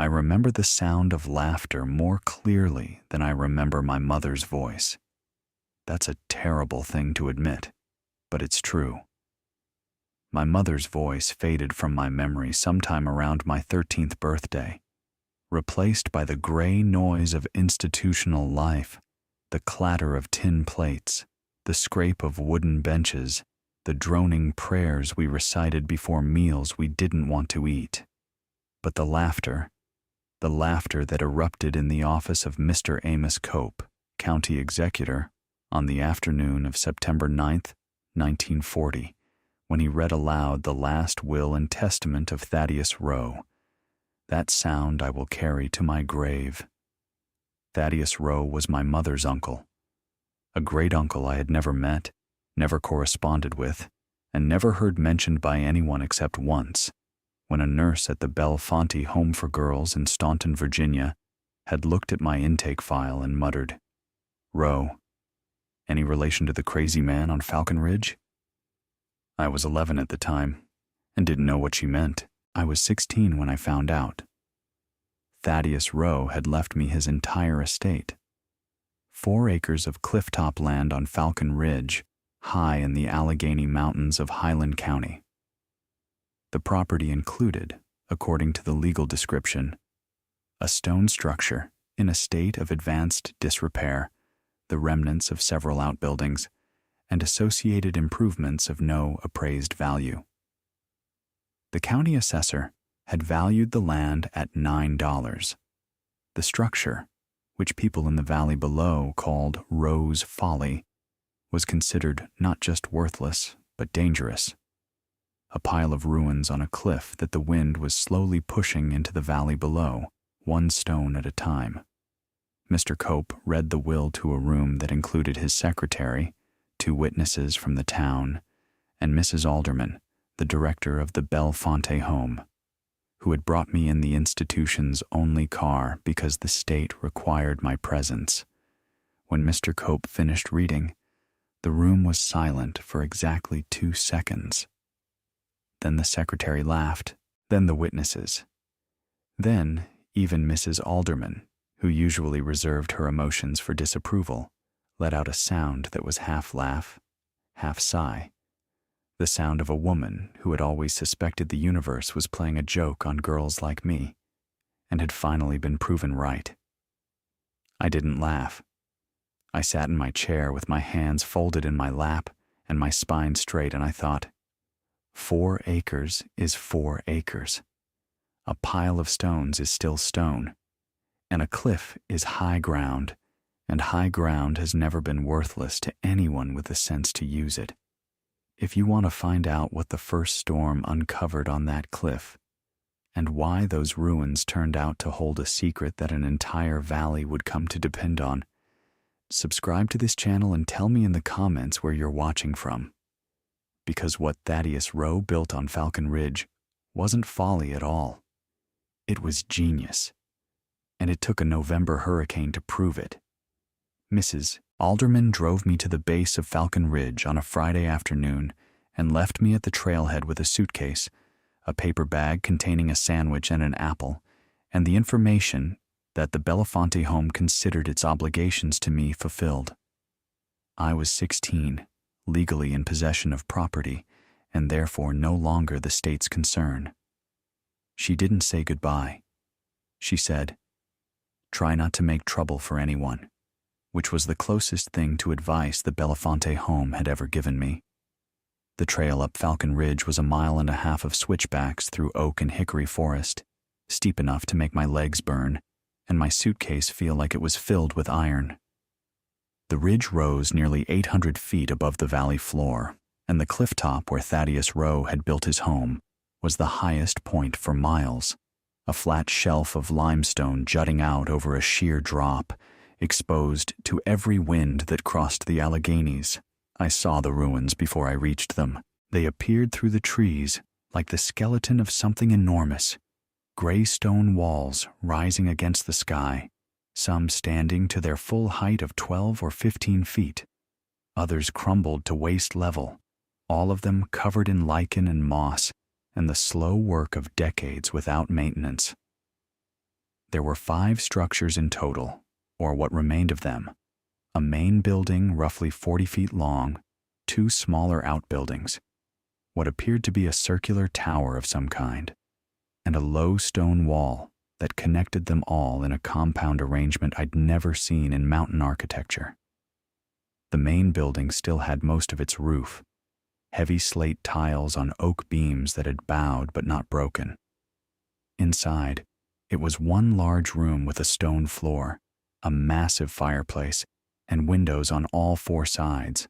I remember the sound of laughter more clearly than I remember my mother's voice. That's a terrible thing to admit, but it's true. My mother's voice faded from my memory sometime around my 13th birthday, replaced by the gray noise of institutional life, the clatter of tin plates, the scrape of wooden benches, the droning prayers we recited before meals we didn't want to eat. But the laughter that erupted in the office of Mr. Amos Cope, county executor, on the afternoon of September 9th, 1940, when he read aloud the last will and testament of Thaddeus Rowe. That sound I will carry to my grave. Thaddeus Rowe was my mother's uncle, a great uncle I had never met, never corresponded with, and never heard mentioned by anyone except once, when a nurse at the Bellefonte Home for Girls in Staunton, Virginia, had looked at my intake file and muttered, "Rowe, any relation to the crazy man on Falcon Ridge?" I was 11 at the time, and didn't know what she meant. I was 16 when I found out. Thaddeus Rowe had left me his entire estate. 4 acres of clifftop land on Falcon Ridge, high in the Allegheny Mountains of Highland County. The property included, according to the legal description, a stone structure in a state of advanced disrepair, the remnants of several outbuildings, and associated improvements of no appraised value. The county assessor had valued the land at $9. The structure, which people in the valley below called Rowe's Folly, was considered not just worthless, but dangerous. A pile of ruins on a cliff that the wind was slowly pushing into the valley below, one stone at a time. Mr. Cope read the will to a room that included his secretary, 2 witnesses from the town, and Mrs. Alderman, the director of the Bellefonte home, who had brought me in the institution's only car because the state required my presence. When Mr. Cope finished reading, the room was silent for exactly 2 seconds. Then the secretary laughed, then the witnesses. Then even Mrs. Alderman, who usually reserved her emotions for disapproval, let out a sound that was half laugh, half sigh, the sound of a woman who had always suspected the universe was playing a joke on girls like me, and had finally been proven right. I didn't laugh. I sat in my chair with my hands folded in my lap and my spine straight, and I thought, 4 acres is 4 acres. A pile of stones is still stone, and a cliff is high ground, and high ground has never been worthless to anyone with the sense to use it. If you want to find out what the first storm uncovered on that cliff, and why those ruins turned out to hold a secret that an entire valley would come to depend on, subscribe to this channel and tell me in the comments where you're watching from. Because what Thaddeus Rowe built on Falcon Ridge wasn't folly at all. It was genius. And it took a November hurricane to prove it. Mrs. Alderman drove me to the base of Falcon Ridge on a Friday afternoon and left me at the trailhead with a suitcase, a paper bag containing a sandwich and an apple, and the information that the Bellefonte home considered its obligations to me fulfilled. I was 16, legally in possession of property, and therefore no longer the state's concern. She didn't say goodbye. She said, "Try not to make trouble for anyone," which was the closest thing to advice the Bellefonte home had ever given me. The trail up Falcon Ridge was 1.5 miles of switchbacks through oak and hickory forest, steep enough to make my legs burn, and my suitcase feel like it was filled with iron. The ridge rose nearly 800 feet above the valley floor, and the cliff top where Thaddeus Rowe had built his home was the highest point for miles, a flat shelf of limestone jutting out over a sheer drop, exposed to every wind that crossed the Alleghenies. I saw the ruins before I reached them. They appeared through the trees like the skeleton of something enormous, gray stone walls rising against the sky, some standing to their full height of 12 or 15 feet, others crumbled to waist level, all of them covered in lichen and moss and the slow work of decades without maintenance. There were 5 structures in total, or what remained of them. A main building roughly 40 feet long, 2 smaller outbuildings, what appeared to be a circular tower of some kind, and a low stone wall that connected them all in a compound arrangement I'd never seen in mountain architecture. The main building still had most of its roof, heavy slate tiles on oak beams that had bowed but not broken. Inside, it was one large room with a stone floor, a massive fireplace, and windows on all 4 sides,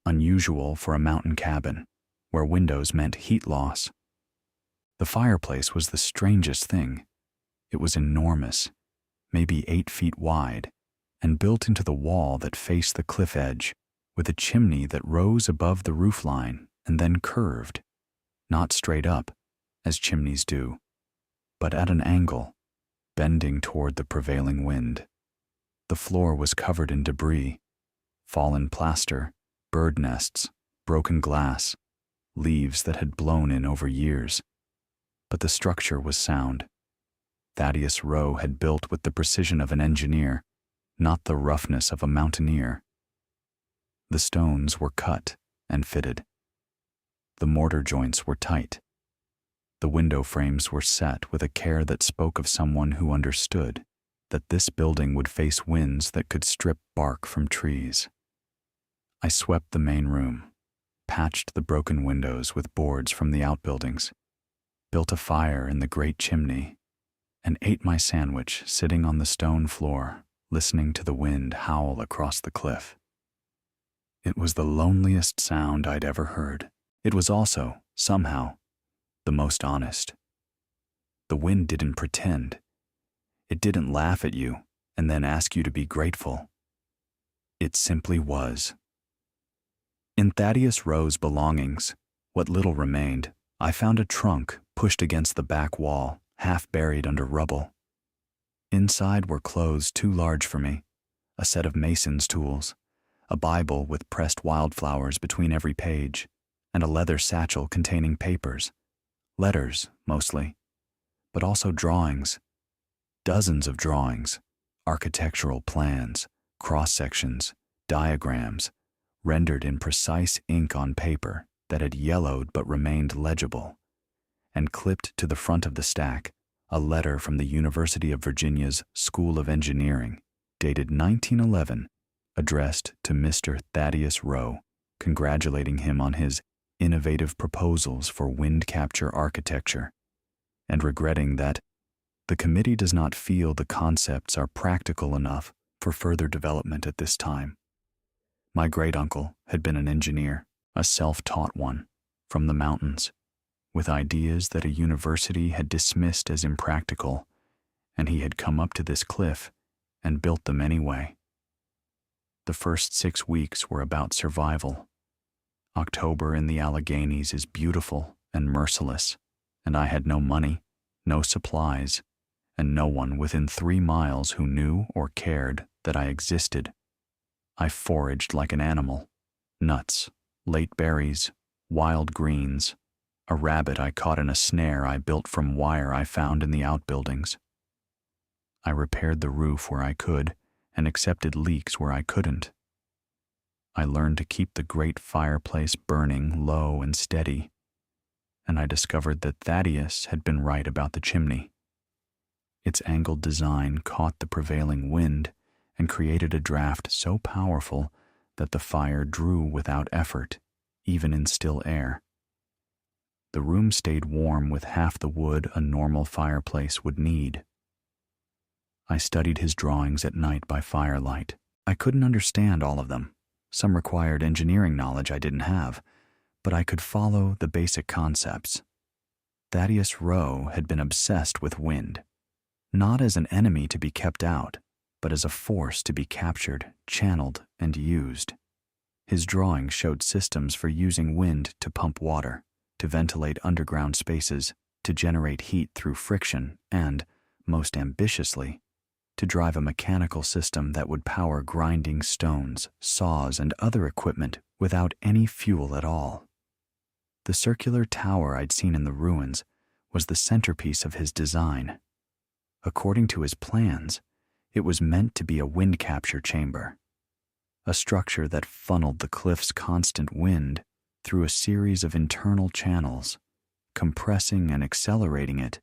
unusual for a mountain cabin, where windows meant heat loss. The fireplace was the strangest thing. It was enormous, maybe 8 feet wide, and built into the wall that faced the cliff edge, with a chimney that rose above the roofline and then curved, not straight up, as chimneys do, but at an angle, bending toward the prevailing wind. The floor was covered in debris, fallen plaster, bird nests, broken glass, leaves that had blown in over years. But the structure was sound. Thaddeus Rowe had built with the precision of an engineer, not the roughness of a mountaineer. The stones were cut and fitted. The mortar joints were tight. The window frames were set with a care that spoke of someone who understood that this building would face winds that could strip bark from trees. I swept the main room, patched the broken windows with boards from the outbuildings, built a fire in the great chimney, and ate my sandwich sitting on the stone floor, listening to the wind howl across the cliff. It was the loneliest sound I'd ever heard. It was also, somehow, the most honest. The wind didn't pretend. It didn't laugh at you and then ask you to be grateful. It simply was. In Thaddeus Rowe's belongings, what little remained, I found a trunk pushed against the back wall, half buried under rubble. Inside were clothes too large for me, a set of mason's tools, a Bible with pressed wildflowers between every page, and a leather satchel containing papers, letters mostly, but also drawings. Dozens of drawings, architectural plans, cross-sections, diagrams, rendered in precise ink on paper that had yellowed but remained legible, and clipped to the front of the stack, a letter from the University of Virginia's School of Engineering, dated 1911, addressed to Mr. Thaddeus Rowe, congratulating him on his innovative proposals for wind capture architecture, and regretting that the committee does not feel the concepts are practical enough for further development at this time. My great-uncle had been an engineer, a self-taught one, from the mountains, with ideas that a university had dismissed as impractical, and he had come up to this cliff and built them anyway. The first 6 weeks were about survival. October in the Alleghenies is beautiful and merciless, and I had no money, no supplies, and no one within 3 miles who knew or cared that I existed. I foraged like an animal. Nuts, late berries, wild greens, a rabbit I caught in a snare I built from wire I found in the outbuildings. I repaired the roof where I could and accepted leaks where I couldn't. I learned to keep the great fireplace burning low and steady, and I discovered that Thaddeus had been right about the chimney. Its angled design caught the prevailing wind and created a draft so powerful that the fire drew without effort, even in still air. The room stayed warm with half the wood a normal fireplace would need. I studied his drawings at night by firelight. I couldn't understand all of them. Some required engineering knowledge I didn't have, but I could follow the basic concepts. Thaddeus Rowe had been obsessed with wind, not as an enemy to be kept out, but as a force to be captured, channeled, and used. His drawings showed systems for using wind to pump water, to ventilate underground spaces, to generate heat through friction, and, most ambitiously, to drive a mechanical system that would power grinding stones, saws, and other equipment without any fuel at all. The circular tower I'd seen in the ruins was the centerpiece of his design. According to his plans, it was meant to be a wind capture chamber, a structure that funneled the cliff's constant wind through a series of internal channels, compressing and accelerating it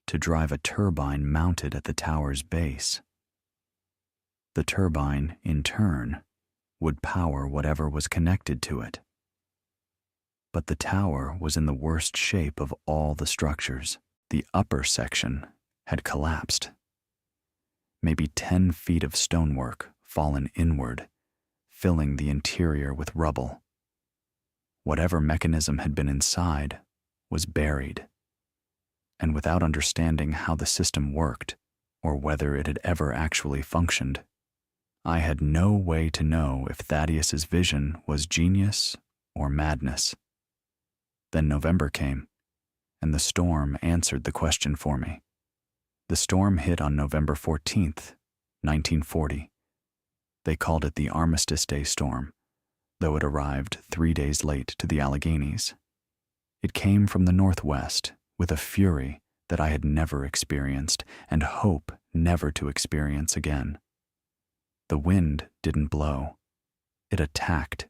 to drive a turbine mounted at the tower's base. The turbine, in turn, would power whatever was connected to it. But the tower was in the worst shape of all the structures. The upper section had collapsed. Maybe 10 feet of stonework fallen inward, filling the interior with rubble. Whatever mechanism had been inside was buried, and without understanding how the system worked or whether it had ever actually functioned, I had no way to know if Thaddeus's vision was genius or madness. Then November came, and the storm answered the question for me. The storm hit on November 14th, 1940. They called it the Armistice Day storm, though it arrived 3 days late to the Alleghenies. It came from the northwest with a fury that I had never experienced and hope never to experience again. The wind didn't blow. It attacked.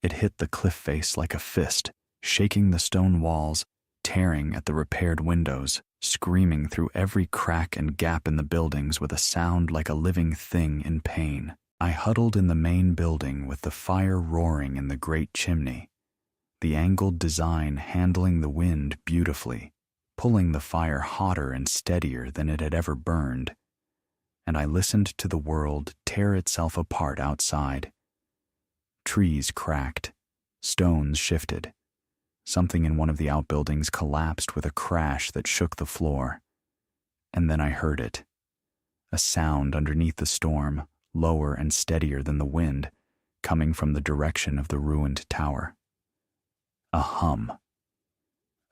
It hit the cliff face like a fist, shaking the stone walls, tearing at the repaired windows, screaming through every crack and gap in the buildings with a sound like a living thing in pain. I huddled in the main building with the fire roaring in the great chimney, the angled design handling the wind beautifully, pulling the fire hotter and steadier than it had ever burned, and I listened to the world tear itself apart outside. Trees cracked, stones shifted. Something in one of the outbuildings collapsed with a crash that shook the floor. And then I heard it. A sound underneath the storm, lower and steadier than the wind, coming from the direction of the ruined tower. A hum.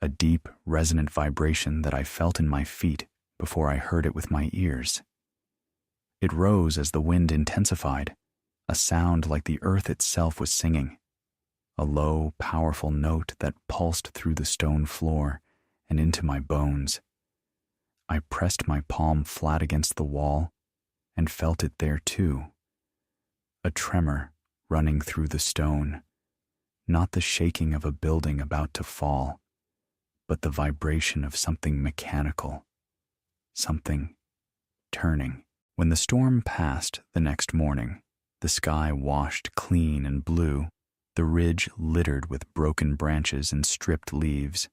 A deep, resonant vibration that I felt in my feet before I heard it with my ears. It rose as the wind intensified, a sound like the earth itself was singing. A low, powerful note that pulsed through the stone floor and into my bones. I pressed my palm flat against the wall and felt it there too. A tremor running through the stone, not the shaking of a building about to fall, but the vibration of something mechanical, something turning. When the storm passed the next morning, the sky washed clean and blue, the ridge littered with broken branches and stripped leaves.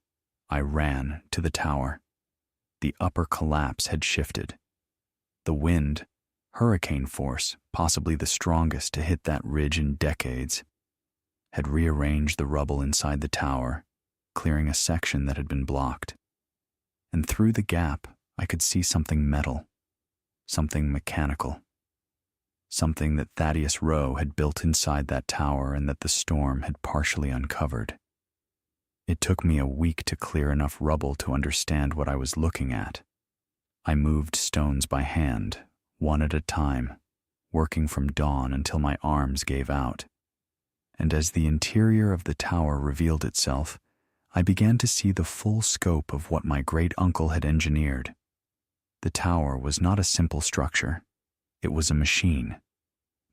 I ran to the tower. The upper collapse had shifted. The wind, hurricane force, possibly the strongest to hit that ridge in decades, had rearranged the rubble inside the tower, clearing a section that had been blocked. And through the gap, I could see something metal, something mechanical. Something that Thaddeus Rowe had built inside that tower and that the storm had partially uncovered. It took me a week to clear enough rubble to understand what I was looking at. I moved stones by hand, one at a time, working from dawn until my arms gave out. And as the interior of the tower revealed itself, I began to see the full scope of what my great-uncle had engineered. The tower was not a simple structure. It was a machine.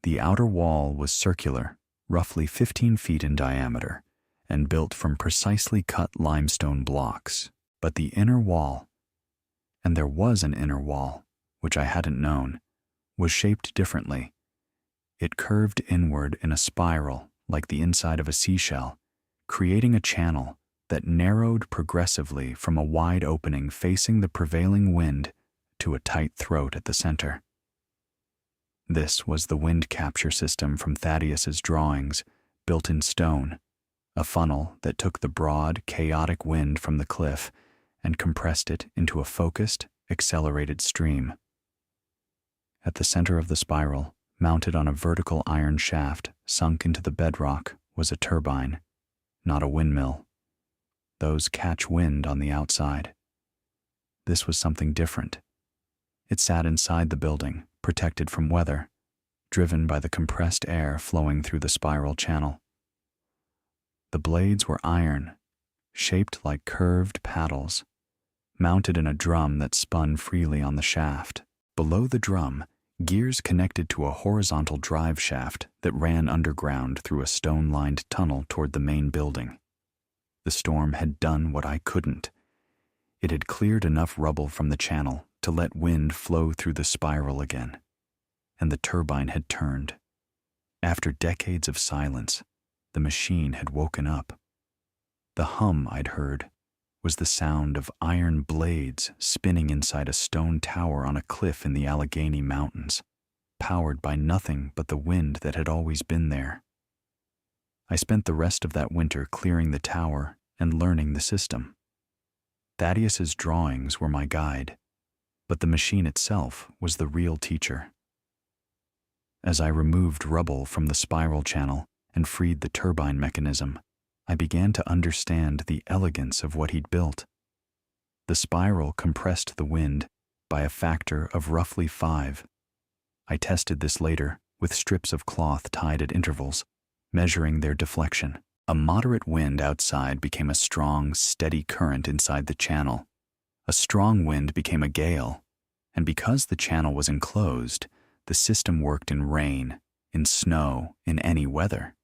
The outer wall was circular, roughly 15 feet in diameter, and built from precisely cut limestone blocks. But the inner wall, and there was an inner wall, which I hadn't known, was shaped differently. It curved inward in a spiral like the inside of a seashell, creating a channel that narrowed progressively from a wide opening facing the prevailing wind to a tight throat at the center. This was the wind capture system from Thaddeus's drawings, built in stone, a funnel that took the broad, chaotic wind from the cliff and compressed it into a focused, accelerated stream. At the center of the spiral, mounted on a vertical iron shaft sunk into the bedrock, was a turbine, not a windmill. Those catch wind on the outside. This was something different. It sat inside the building, protected from weather, driven by the compressed air flowing through the spiral channel. The blades were iron, shaped like curved paddles, mounted in a drum that spun freely on the shaft. Below the drum, gears connected to a horizontal drive shaft that ran underground through a stone-lined tunnel toward the main building. The storm had done what I couldn't. It had cleared enough rubble from the channel to let wind flow through the spiral again, and the turbine had turned. After decades of silence, the machine had woken up. The hum I'd heard was the sound of iron blades spinning inside a stone tower on a cliff in the Allegheny Mountains, powered by nothing but the wind that had always been there. I spent the rest of that winter clearing the tower and learning the system. Thaddeus's drawings were my guide, but the machine itself was the real teacher. As I removed rubble from the spiral channel and freed the turbine mechanism, I began to understand the elegance of what he'd built. The spiral compressed the wind by a factor of roughly 5. I tested this later with strips of cloth tied at intervals, measuring their deflection. A moderate wind outside became a strong, steady current inside the channel. A strong wind became a gale, and because the channel was enclosed, the system worked in rain, in snow, in any weather.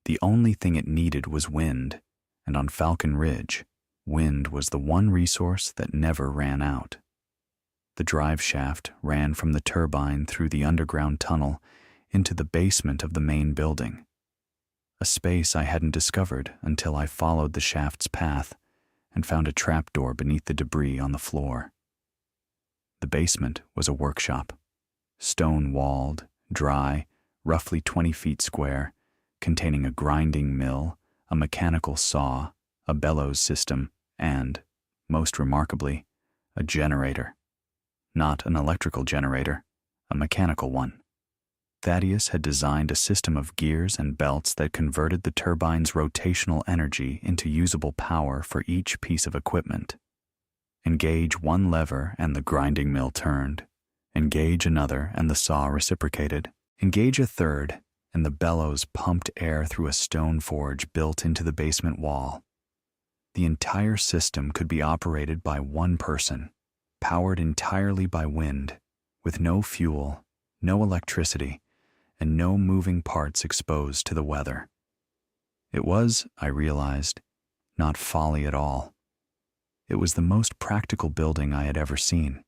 The only thing it needed was wind, and on Falcon Ridge, wind was the one resource that never ran out. The drive shaft ran from the turbine through the underground tunnel into the basement of the main building, a space I hadn't discovered until I followed the shaft's path and found a trapdoor beneath the debris on the floor. The basement was a workshop, stone-walled, dry, roughly 20 feet square, containing a grinding mill, a mechanical saw, a bellows system, and, most remarkably, a generator. Not an electrical generator, a mechanical one. Thaddeus had designed a system of gears and belts that converted the turbine's rotational energy into usable power for each piece of equipment. Engage one lever and the grinding mill turned. Engage another and the saw reciprocated. Engage a third and the bellows pumped air through a stone forge built into the basement wall. The entire system could be operated by one person, powered entirely by wind, with no fuel, no electricity, and no moving parts exposed to the weather. It was, I realized, not folly at all. It was the most practical building I had ever seen.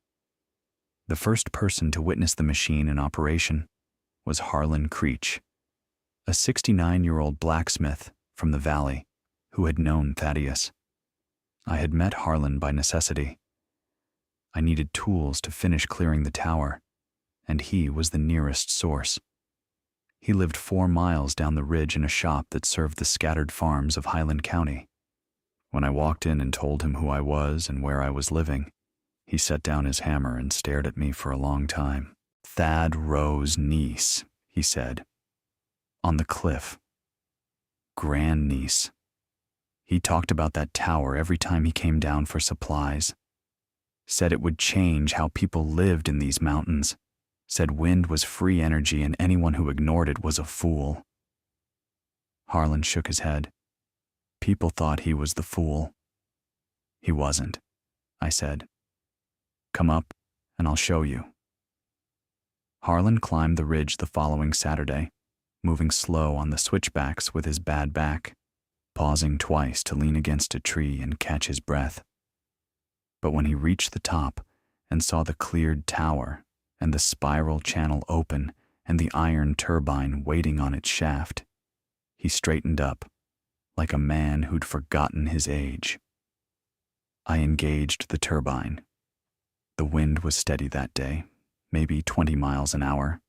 The first person to witness the machine in operation was Harlan Creech, a 69-year-old blacksmith from the valley who had known Thaddeus. I had met Harlan by necessity. I needed tools to finish clearing the tower, and he was the nearest source. He lived 4 miles down the ridge in a shop that served the scattered farms of Highland County. When I walked in and told him who I was and where I was living, he set down his hammer and stared at me for a long time. "Thad Rowe's niece," he said. "On the cliff. Grandniece. He talked about that tower every time he came down for supplies. Said it would change how people lived in these mountains. Said wind was free energy and anyone who ignored it was a fool." Harlan shook his head. People thought he was the fool. "He wasn't," I said. "Come up and I'll show you." Harlan climbed the ridge the following Saturday, moving slow on the switchbacks with his bad back, pausing twice to lean against a tree and catch his breath. But when he reached the top and saw the cleared tower and the spiral channel open and the iron turbine waiting on its shaft, he straightened up, like a man who'd forgotten his age. I engaged the turbine. The wind was steady that day, maybe 20 miles an hour,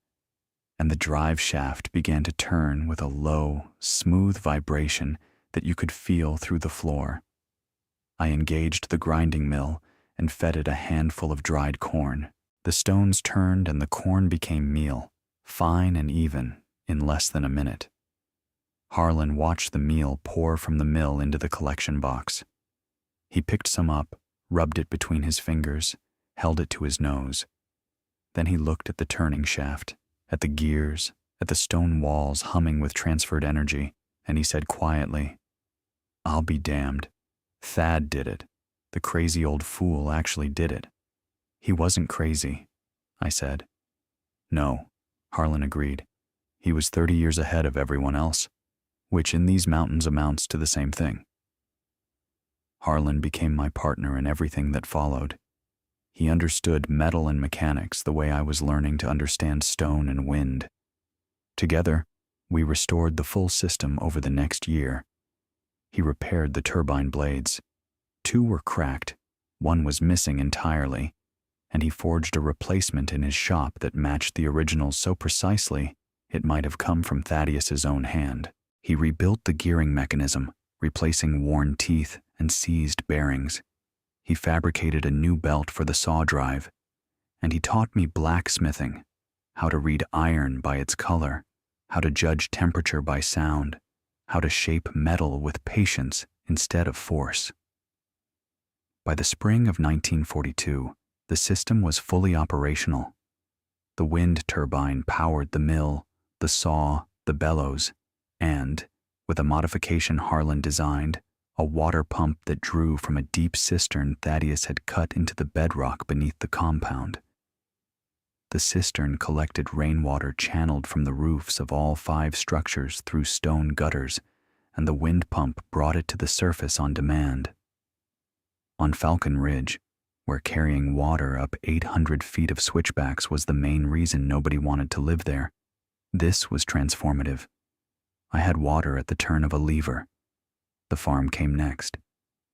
and the drive shaft began to turn with a low, smooth vibration that you could feel through the floor. I engaged the grinding mill and fed it a handful of dried corn. The stones turned and the corn became meal, fine and even, in less than a minute. Harlan watched the meal pour from the mill into the collection box. He picked some up, rubbed it between his fingers, held it to his nose. Then he looked at the turning shaft, at the gears, at the stone walls humming with transferred energy, and he said quietly, "I'll be damned. Thad did it. The The crazy old fool actually did it. He wasn't crazy, I said. No, Harlan agreed. He was 30 years ahead of everyone else, which in these mountains amounts to the same thing. Harlan became my partner in everything that followed. He understood metal and mechanics the way I was learning to understand stone and wind. Together, we restored the full system over the next year. He repaired the turbine blades. 2 were cracked, 1 was missing entirely, and he forged a replacement in his shop that matched the original so precisely it might have come from Thaddeus's own hand. He rebuilt the gearing mechanism, replacing worn teeth and seized bearings. He fabricated a new belt for the saw drive, and he taught me blacksmithing, how to read iron by its color, how to judge temperature by sound, how to shape metal with patience instead of force. By the spring of 1942, the system was fully operational. The wind turbine powered the mill, the saw, the bellows, and, with a modification Harlan designed, a water pump that drew from a deep cistern Thaddeus had cut into the bedrock beneath the compound. The cistern collected rainwater channeled from the roofs of all 5 structures through stone gutters, and the wind pump brought it to the surface on demand. On Falcon Ridge, where carrying water up 800 feet of switchbacks was the main reason nobody wanted to live there, this was transformative. I had water at the turn of a lever. The farm came next.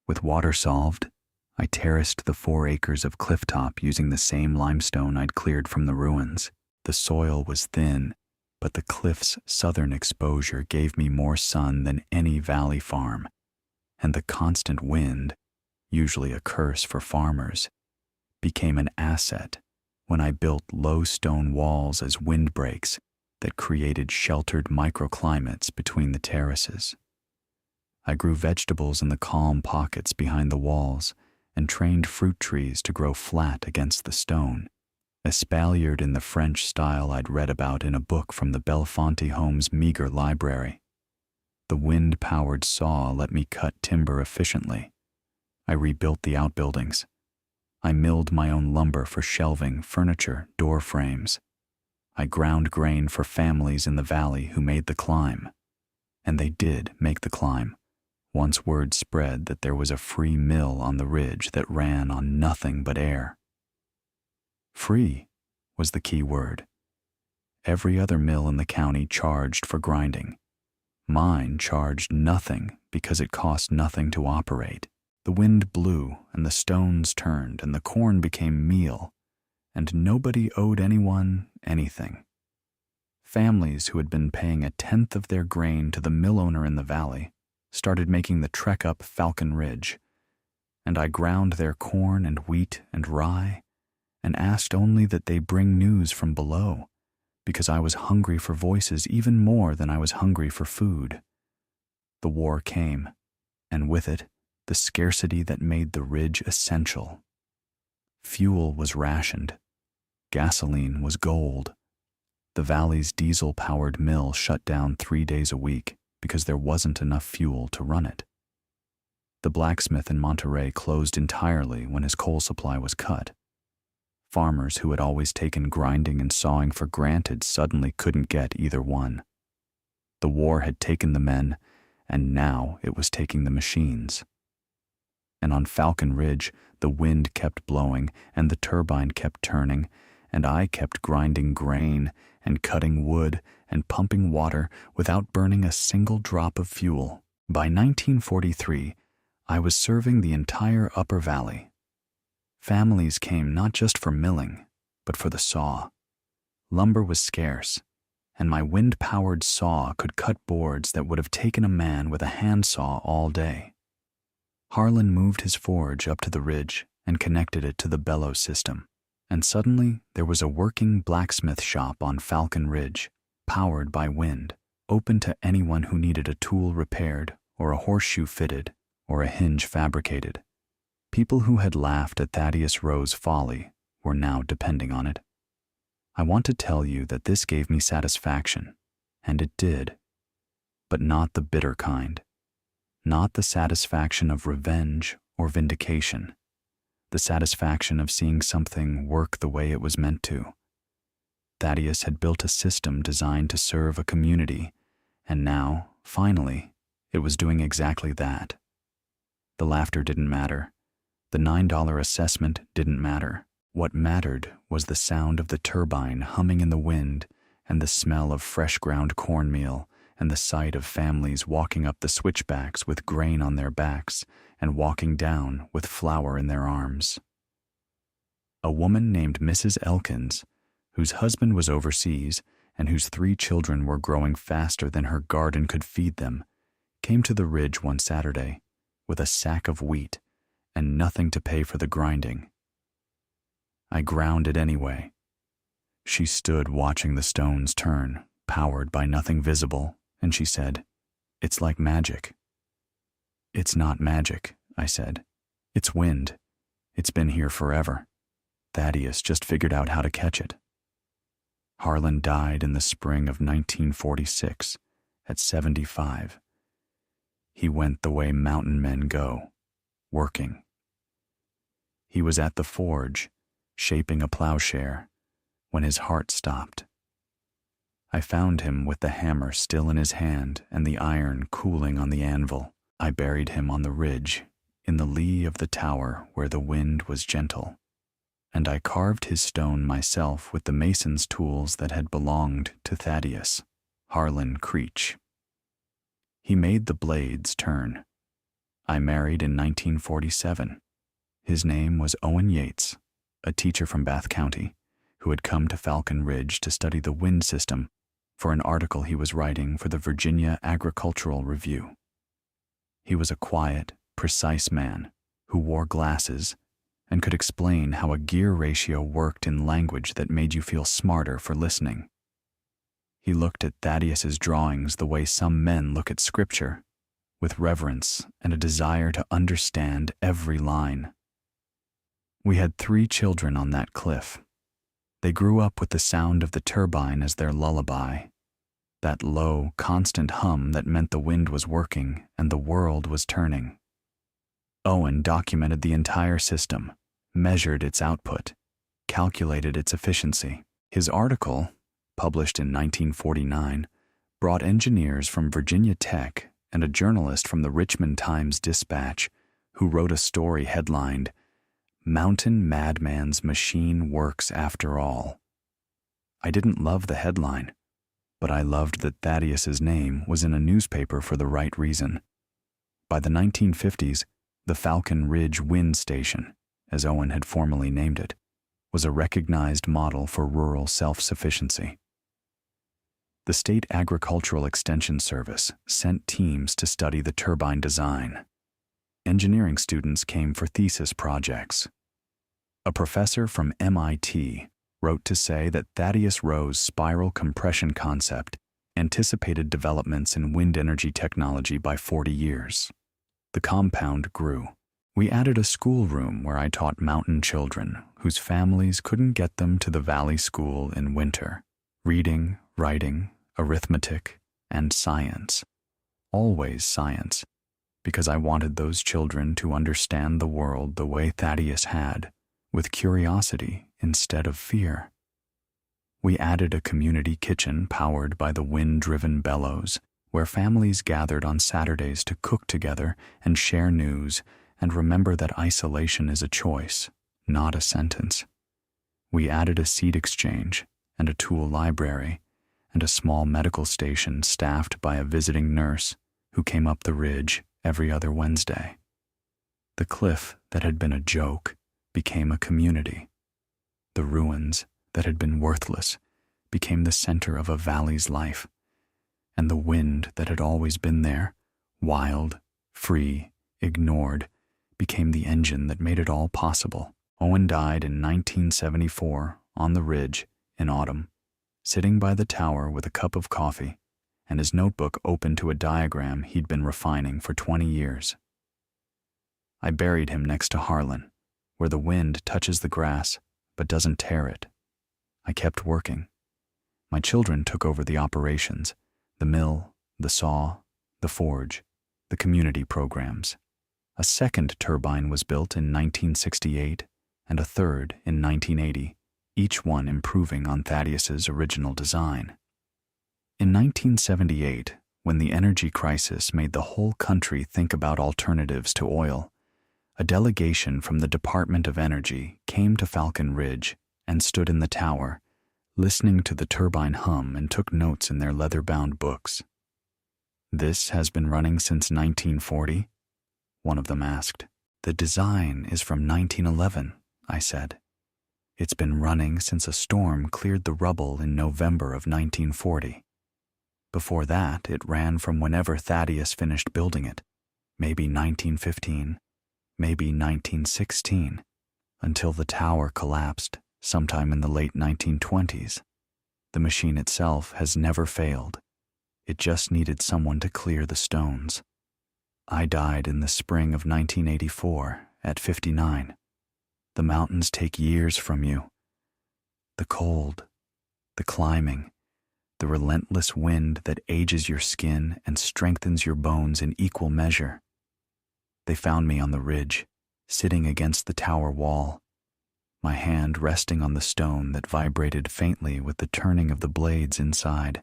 With water solved, I terraced the 4 acres of clifftop using the same limestone I'd cleared from the ruins. The soil was thin, but the cliff's southern exposure gave me more sun than any valley farm, and the constant wind, usually a curse for farmers, became an asset when I built low stone walls as windbreaks that created sheltered microclimates between the terraces. I grew vegetables in the calm pockets behind the walls and trained fruit trees to grow flat against the stone, espaliered in the French style I'd read about in a book from the Bellefonte home's meager library. The wind-powered saw let me cut timber efficiently. I rebuilt the outbuildings. I milled my own lumber for shelving, furniture, door frames. I ground grain for families in the valley who made the climb. And they did make the climb, once word spread that there was a free mill on the ridge that ran on nothing but air. Free was the key word. Every other mill in the county charged for grinding. Mine charged nothing because it cost nothing to operate. The wind blew and the stones turned and the corn became meal, and nobody owed anyone anything. Families who had been paying 1/10 of their grain to the mill owner in the valley started making the trek up Falcon Ridge, and I ground their corn and wheat and rye and asked only that they bring news from below, because I was hungry for voices even more than I was hungry for food. The war came, and with it, the scarcity that made the ridge essential. Fuel was rationed. Gasoline was gold. The valley's diesel-powered mill shut down 3 days a week because there wasn't enough fuel to run it. The blacksmith in Monterey closed entirely when his coal supply was cut. Farmers who had always taken grinding and sawing for granted suddenly couldn't get either one. The war had taken the men, and now it was taking the machines. And on Falcon Ridge, the wind kept blowing and the turbine kept turning, and I kept grinding grain and cutting wood and pumping water without burning a single drop of fuel. By 1943, I was serving the entire Upper Valley. Families came not just for milling, but for the saw. Lumber was scarce, and my wind-powered saw could cut boards that would have taken a man with a handsaw all day. Harlan moved his forge up to the ridge and connected it to the bellows system, and suddenly there was a working blacksmith shop on Falcon Ridge, powered by wind, open to anyone who needed a tool repaired or a horseshoe fitted or a hinge fabricated. People who had laughed at Thaddeus Rowe's folly were now depending on it. I want to tell you that this gave me satisfaction, and it did, but not the bitter kind. Not the satisfaction of revenge or vindication, the satisfaction of seeing something work the way it was meant to. Thaddeus had built a system designed to serve a community, and now, finally, it was doing exactly that. The laughter didn't matter. The $9 assessment didn't matter. What mattered was the sound of the turbine humming in the wind and the smell of fresh ground cornmeal and the sight of families walking up the switchbacks with grain on their backs and walking down with flour in their arms. A woman named Mrs. Elkins, whose husband was overseas and whose 3 children were growing faster than her garden could feed them, came to the ridge one Saturday with a sack of wheat and nothing to pay for the grinding. I ground it anyway. She stood watching the stones turn, powered by nothing visible, and she said, "It's like magic." "It's not magic," I said. "It's wind. It's been here forever. Thaddeus just figured out how to catch it." Harlan died in the spring of 1946 at 75. He went the way mountain men go, working. He was at the forge, shaping a plowshare, when his heart stopped. I found him with the hammer still in his hand and the iron cooling on the anvil. I buried him on the ridge, in the lee of the tower where the wind was gentle, and I carved his stone myself with the mason's tools that had belonged to Thaddeus, Harlan Creech. He made the blades turn. I married in 1947. His name was Owen Yates, a teacher from Bath County, who had come to Falcon Ridge to study the wind system for an article he was writing for the Virginia Agricultural Review. He was a quiet, precise man who wore glasses and could explain how a gear ratio worked in language that made you feel smarter for listening. He looked at Thaddeus's drawings the way some men look at scripture, with reverence and a desire to understand every line. We had 3 children on that cliff. They grew up with the sound of the turbine as their lullaby, that low, constant hum that meant the wind was working and the world was turning. Owen documented the entire system, measured its output, calculated its efficiency. His article, published in 1949, brought engineers from Virginia Tech and a journalist from the Richmond Times-Dispatch who wrote a story headlined, "Mountain Madman's Machine Works After All." I didn't love the headline, but I loved that Thaddeus's name was in a newspaper for the right reason. By the 1950s, the Falcon Ridge Wind Station, as Owen had formally named it, was a recognized model for rural self-sufficiency. The State Agricultural Extension Service sent teams to study the turbine design. Engineering students came for thesis projects. A professor from MIT wrote to say that Thaddeus Rowe's spiral compression concept anticipated developments in wind energy technology by 40 years. The compound grew. We added a schoolroom where I taught mountain children whose families couldn't get them to the valley school in winter. Reading, writing, arithmetic, and science. Always science, because I wanted those children to understand the world the way Thaddeus had, with curiosity instead of fear. We added a community kitchen powered by the wind-driven bellows, where families gathered on Saturdays to cook together and share news and remember that isolation is a choice, not a sentence. We added a seed exchange and a tool library and a small medical station staffed by a visiting nurse who came up the ridge every other Wednesday. The cliff that had been a joke became a community. The ruins that had been worthless became the center of a valley's life, and the wind that had always been there, wild, free, ignored, became the engine that made it all possible. Owen died in 1974 on the ridge in autumn, sitting by the tower with a cup of coffee and his notebook open to a diagram he'd been refining for 20 years. I buried him next to Harlan, where the wind touches the grass but doesn't tear it. I kept working. My children took over the operations, the mill, the saw, the forge, the community programs. A second turbine was built in 1968 and a third in 1980, each one improving on Thaddeus's original design. In 1978, when the energy crisis made the whole country think about alternatives to oil, a delegation from the Department of Energy came to Falcon Ridge and stood in the tower, listening to the turbine hum, and took notes in their leather-bound books. "This has been running since 1940?" one of them asked. "The design is from 1911, I said. "It's been running since a storm cleared the rubble in November of 1940. Before that, it ran from whenever Thaddeus finished building it, maybe 1915, maybe 1916, until the tower collapsed sometime in the late 1920s. The machine itself has never failed. It just needed someone to clear the stones. I died in the spring of 1984 at 59. The mountains take years from you. The cold, the climbing, the relentless wind that ages your skin and strengthens your bones in equal measure. They found me on the ridge, sitting against the tower wall, my hand resting on the stone that vibrated faintly with the turning of the blades inside.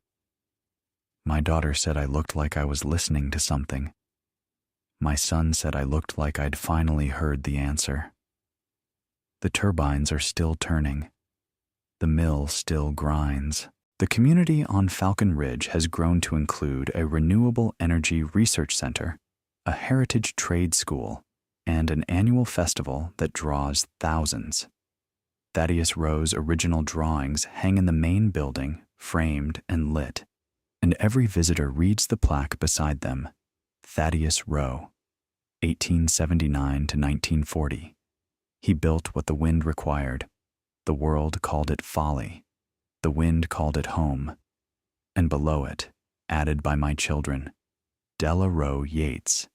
My daughter said I looked like I was listening to something. My son said I looked like I'd finally heard the answer. The turbines are still turning. The mill still grinds. The community on Falcon Ridge has grown to include a renewable energy research center, a heritage trade school, and an annual festival that draws thousands. Thaddeus Rowe's original drawings hang in the main building, framed and lit, and every visitor reads the plaque beside them: Thaddeus Rowe, 1879 to 1940. He built what the wind required. The world called it folly. The wind called it home. And below it, added by my children, Della Rowe Yates,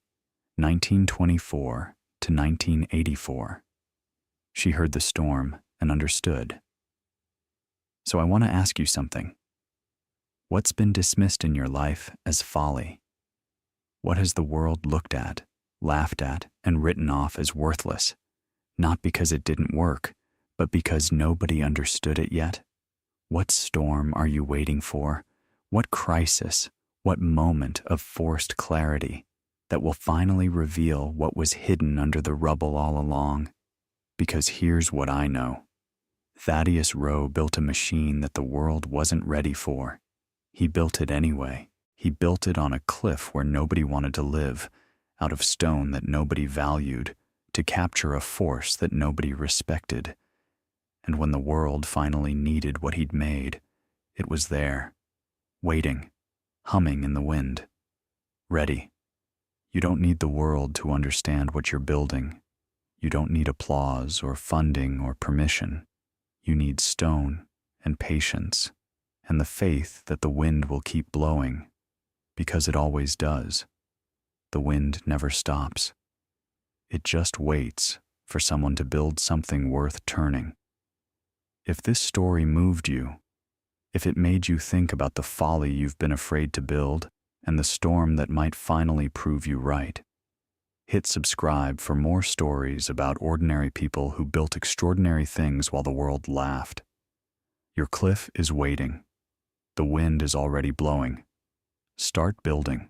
1924 to 1984. She heard the storm and understood. So I want to ask you something. What's been dismissed in your life as folly? What has the world looked at, laughed at, and written off as worthless, not because it didn't work, but because nobody understood it yet? What storm are you waiting for? What crisis, what moment of forced clarity that will finally reveal what was hidden under the rubble all along? Because here's what I know. Thaddeus Rowe built a machine that the world wasn't ready for. He built it anyway. He built it on a cliff where nobody wanted to live, out of stone that nobody valued, to capture a force that nobody respected. And when the world finally needed what he'd made, it was there, waiting, humming in the wind, ready. You don't need the world to understand what you're building. You don't need applause or funding or permission. You need stone and patience and the faith that the wind will keep blowing, because it always does. The wind never stops. It just waits for someone to build something worth turning. If this story moved you, if it made you think about the folly you've been afraid to build and the storm that might finally prove you right, hit subscribe for more stories about ordinary people who built extraordinary things while the world laughed. Your cliff is waiting. The wind is already blowing. Start building.